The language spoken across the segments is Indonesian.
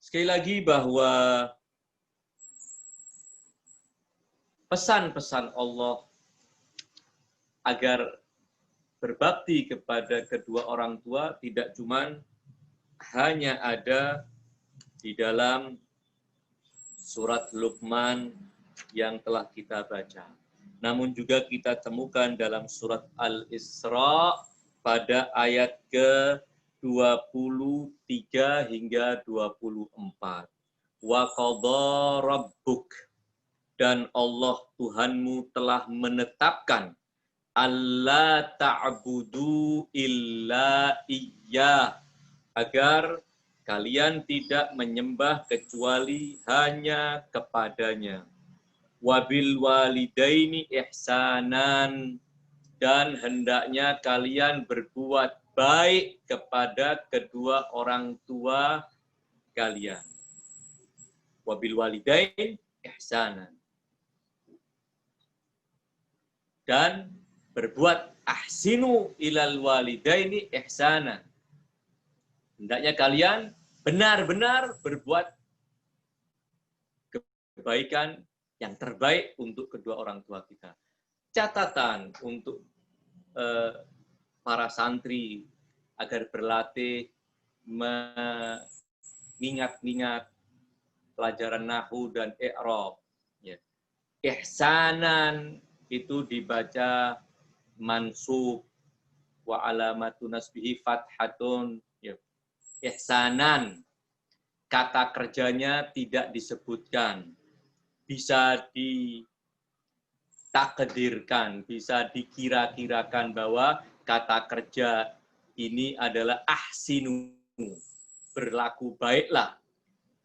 Sekali lagi bahwa pesan-pesan Allah agar berbakti kepada kedua orang tua tidak cuma hanya ada di dalam surat Luqman yang telah kita baca. Namun juga kita temukan dalam surat Al-Isra pada ayat ke-23 hingga 24. Wa qadha rabbuk, dan Allah Tuhanmu telah menetapkan alla ta'budu illa iyyah, agar kalian tidak menyembah kecuali hanya kepadanya. Wabil walidaini ihsanan, dan hendaknya kalian berbuat baik kepada kedua orang tua kalian. Wabil walidain ihsanan, dan berbuat ahsinu ilal walidaini ihsanan. Hendaknya kalian benar-benar berbuat kebaikan yang terbaik untuk kedua orang tua kita. Catatan untuk para santri agar berlatih mengingat-ingat pelajaran nahwu dan i'rab. Ya. Ihsanan itu dibaca mansub, wa alamatu nasbihi fathatun. Ya. Ihsanan, kata kerjanya tidak disebutkan. Bisa ditakdirkan, bisa dikira-kirakan bahwa kata kerja ini adalah ahsinu, berlaku baiklah.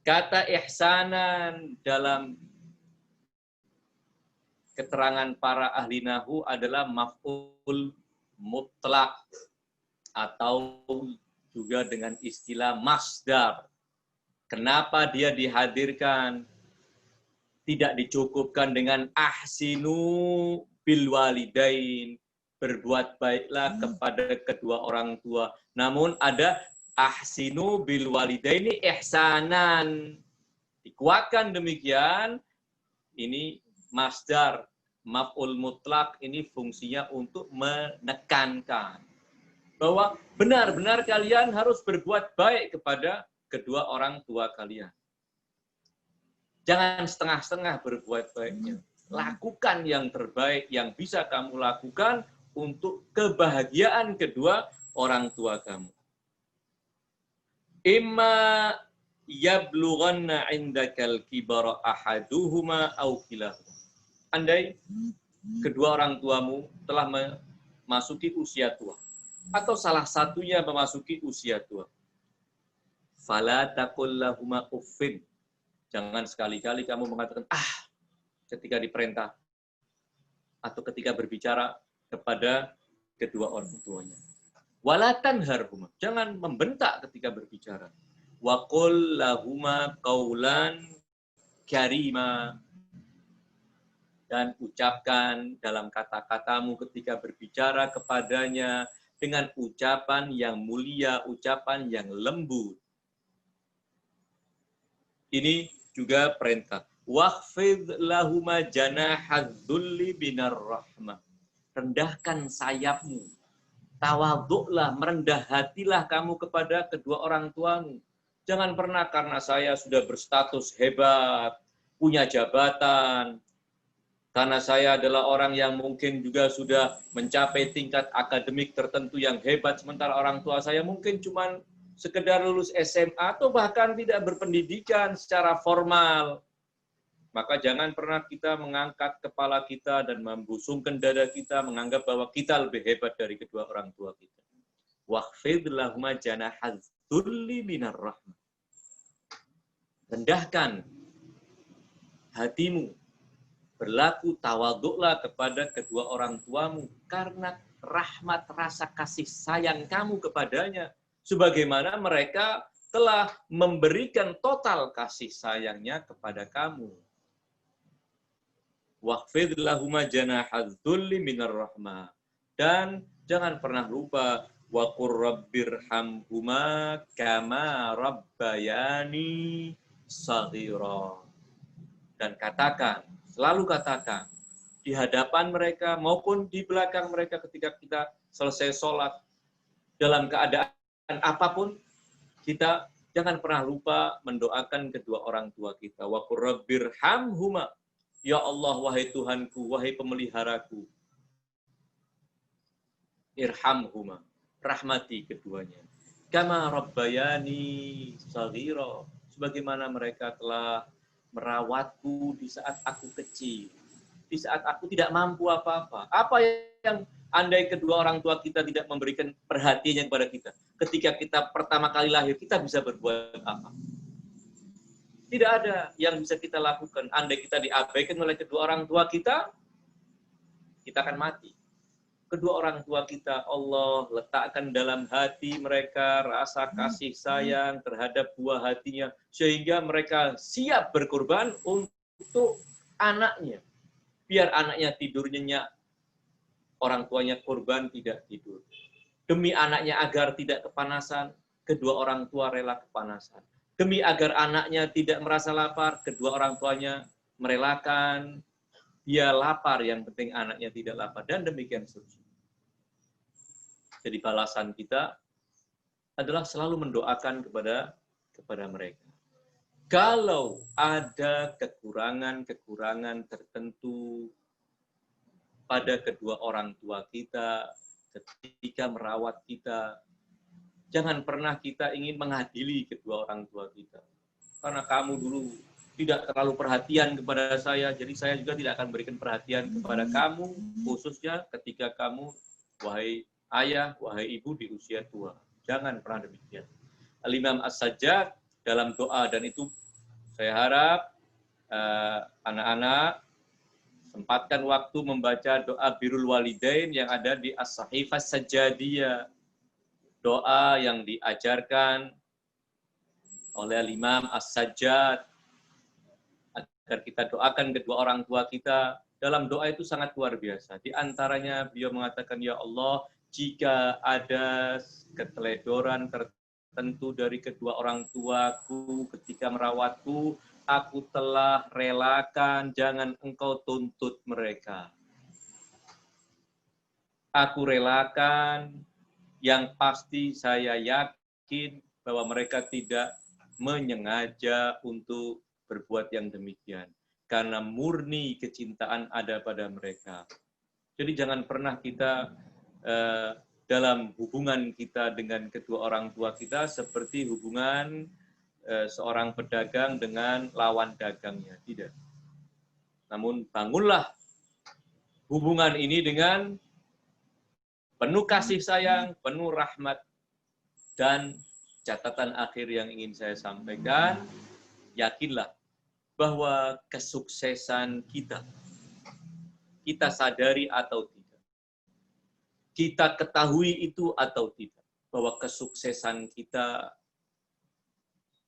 Kata ihsanan dalam keterangan para ahli nahwu adalah maf'ul mutlak atau juga dengan istilah masdar. Kenapa dia dihadirkan? Tidak dicukupkan dengan ahsinu bil walidain, berbuat baiklah kepada kedua orang tua. Namun ada ahsinu bil walidaini ihsanan. Dikuatkan demikian, ini masdar, maf'ul mutlak, ini fungsinya untuk menekankan bahwa benar-benar kalian harus berbuat baik kepada kedua orang tua kalian. Jangan setengah-setengah berbuat baiknya. Lakukan yang terbaik yang bisa kamu lakukan untuk kebahagiaan kedua orang tua kamu. Imma yablughanna indakal kibara ahaduhuma aw kilahuma. Andai kedua orang tuamu telah memasuki usia tua atau salah satunya memasuki usia tua. Fala taqul lahuma uffin. Jangan sekali-kali kamu mengatakan ketika diperintah atau ketika berbicara kepada kedua orang tuanya. Wala tanharhuma. Jangan membentak ketika berbicara. Wa qul lahuma qaulan karima. Dan ucapkan dalam kata-katamu ketika berbicara kepadanya dengan ucapan yang mulia, ucapan yang lembut. Ini juga perintah. Waqfid lahuma janahadzulli binar rahmah. Rendahkan sayapmu. Tawadhu'lah, merendah hatilah kamu kepada kedua orang tuamu. Jangan pernah karena saya sudah berstatus hebat, punya jabatan, karena saya adalah orang yang mungkin juga sudah mencapai tingkat akademik tertentu yang hebat, sementara orang tua saya mungkin cuma sekedar lulus SMA atau bahkan tidak berpendidikan secara formal. Maka jangan pernah kita mengangkat kepala kita dan membusungkan dada kita, menganggap bahwa kita lebih hebat dari kedua orang tua kita. Waqfid lahuma janahadzulli minar rahmah. Rendahkan hatimu, berlaku tawadhu'lah kepada kedua orang tuamu karena rahmat rasa kasih sayang kamu kepadanya. Sebagaimana mereka telah memberikan total kasih sayangnya kepada kamu. Waqfid lahuma janahadzulli minar rahmah. Dan jangan pernah lupa wa qur rabbirhamhuma kama rabbayani shaghira. Dan katakan, selalu katakan di hadapan mereka maupun di belakang mereka ketika kita selesai sholat, dalam keadaan apapun, kita jangan pernah lupa mendoakan kedua orang tua kita. Wa qur rabbirhamhuma, ya Allah, wahai Tuhanku, wahai pemeliharaku, irhamhuma, rahmati keduanya. Kama rabbayani shaghira, sebagaimana mereka telah merawatku di saat aku kecil, di saat aku tidak mampu apa-apa. Apa yang andai kedua orang tua kita tidak memberikan perhatiannya kepada kita, ketika kita pertama kali lahir, kita bisa berbuat apa? Tidak ada yang bisa kita lakukan. Andai kita diabaikan oleh kedua orang tua kita akan mati. Kedua orang tua kita, Allah letakkan dalam hati mereka rasa kasih sayang terhadap buah hatinya, sehingga mereka siap berkorban untuk anaknya. Biar anaknya tidur nyenyak, orang tuanya korban tidak tidur. Demi anaknya agar tidak kepanasan, kedua orang tua rela kepanasan. Demi agar anaknya tidak merasa lapar, kedua orang tuanya merelakan dia lapar, yang penting anaknya tidak lapar, dan demikian seterusnya. Jadi balasan kita adalah selalu mendoakan kepada mereka. Kalau ada kekurangan-kekurangan tertentu pada kedua orang tua kita ketika merawat kita, jangan pernah kita ingin mengadili kedua orang tua kita. Karena kamu dulu tidak terlalu perhatian kepada saya, jadi saya juga tidak akan berikan perhatian kepada kamu, khususnya ketika kamu, wahai ayah, wahai ibu di usia tua. Jangan pernah demikian. Al-Imam As-Sajjad dalam doa, dan itu saya harap anak-anak sempatkan waktu membaca doa Birrul Walidain yang ada di As-Sahifah Sajjadiyah. Doa yang diajarkan oleh Al-Imam As-Sajjad agar kita doakan kedua orang tua kita. Dalam doa itu sangat luar biasa. Di antaranya beliau mengatakan, ya Allah, jika ada keteledoran tertentu dari kedua orang tuaku ketika merawatku, aku telah relakan, jangan engkau tuntut mereka. Aku relakan, yang pasti saya yakin bahwa mereka tidak menyengaja untuk berbuat yang demikian. Karena murni kecintaan ada pada mereka. Jadi jangan pernah kita dalam hubungan kita dengan kedua orang tua kita seperti hubungan seorang pedagang dengan lawan dagangnya. Tidak. Namun bangunlah hubungan ini dengan penuh kasih sayang, penuh rahmat. Dan catatan akhir yang ingin saya sampaikan, yakinlah bahwa kesuksesan kita sadari atau tidak, kita ketahui itu atau tidak, bahwa kesuksesan kita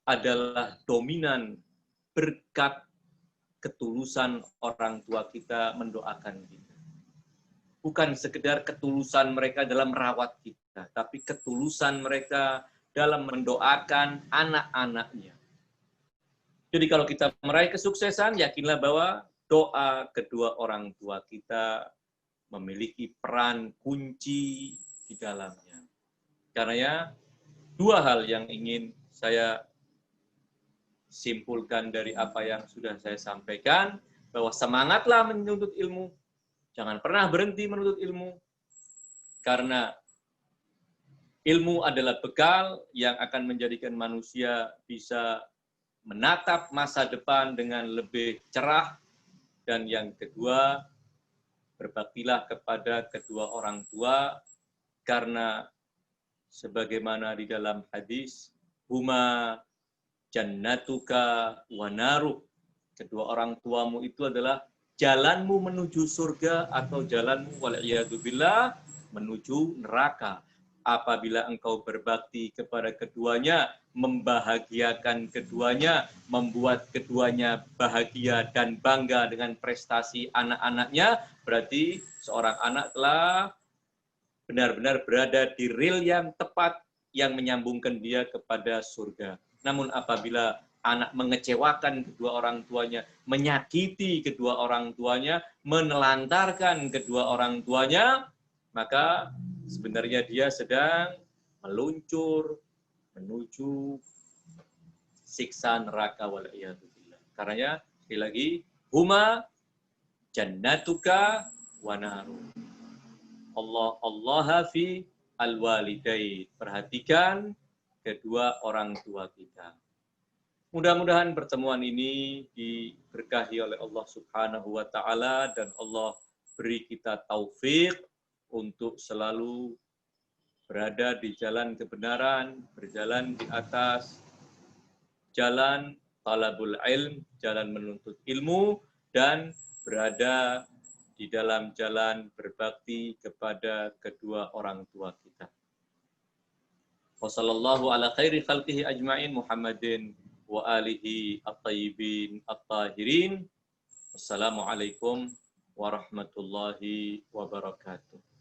adalah dominan berkat ketulusan orang tua kita mendoakan kita. Bukan sekedar ketulusan mereka dalam merawat kita, tapi ketulusan mereka dalam mendoakan anak-anaknya. Jadi kalau kita meraih kesuksesan, yakinlah bahwa doa kedua orang tua kita memiliki peran kunci di dalamnya. Karena dua hal yang ingin saya simpulkan dari apa yang sudah saya sampaikan, bahwa semangatlah menuntut ilmu, jangan pernah berhenti menuntut ilmu, karena ilmu adalah bekal yang akan menjadikan manusia bisa menatap masa depan dengan lebih cerah. Dan yang kedua, berbaktilah kepada kedua orang tua, karena sebagaimana di dalam hadis, huma jannatuka wa naruk, kedua orang tuamu itu adalah jalanmu menuju surga atau jalanmu wal'iyadzubillah menuju neraka. Apabila engkau berbakti kepada keduanya, membahagiakan keduanya, membuat keduanya bahagia dan bangga dengan prestasi anak-anaknya, berarti seorang anak telah benar-benar berada di rel yang tepat yang menyambungkan dia kepada surga. Namun apabila anak mengecewakan kedua orang tuanya, menyakiti kedua orang tuanya, menelantarkan kedua orang tuanya, maka sebenarnya dia sedang meluncur menuju siksa neraka wal'iyadzubillah. Karenanya sekali lagi, huma jannatuka wa naru. Allah fi al-walidain. Perhatikan kedua orang tua kita. Mudah-mudahan pertemuan ini diberkahi oleh Allah Subhanahu wa taala dan Allah beri kita taufik untuk selalu berada di jalan kebenaran, berjalan di atas jalan talabul ilm, jalan menuntut ilmu, dan berada di dalam jalan berbakti kepada kedua orang tua kita. Wassallallahu ala khairi khalqihi ajma'in Muhammadin wa alihi at-tayyibin at-tahirin. Wassalamualaikum warahmatullahi wabarakatuh.